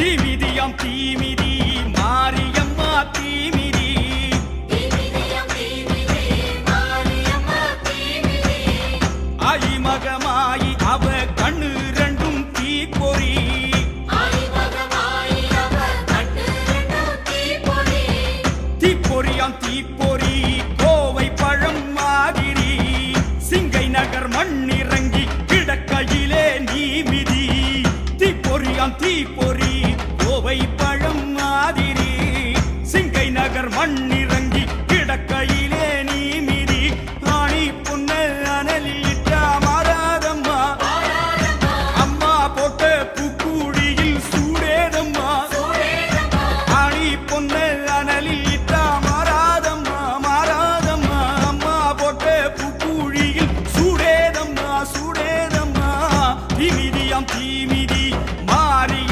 தீமிதியாம் தீமிதி மாரியம்மா தீமிதி ஆயி மகமாயி அவ கண்ணு ரெண்டும் தீப்பொறி தீப்பொறியாம் தீப்பொறி கோவை பழம் மாதிரி சிங்கை நகர் மண்ணிறங்கி கிடக்கையிலே நீமிதி தீப்பொறியாம் தீப்பொறி கோவை பழம் மாதிரி சிங்கை நகர் மண்ணிறங்கி கிடக்கையில்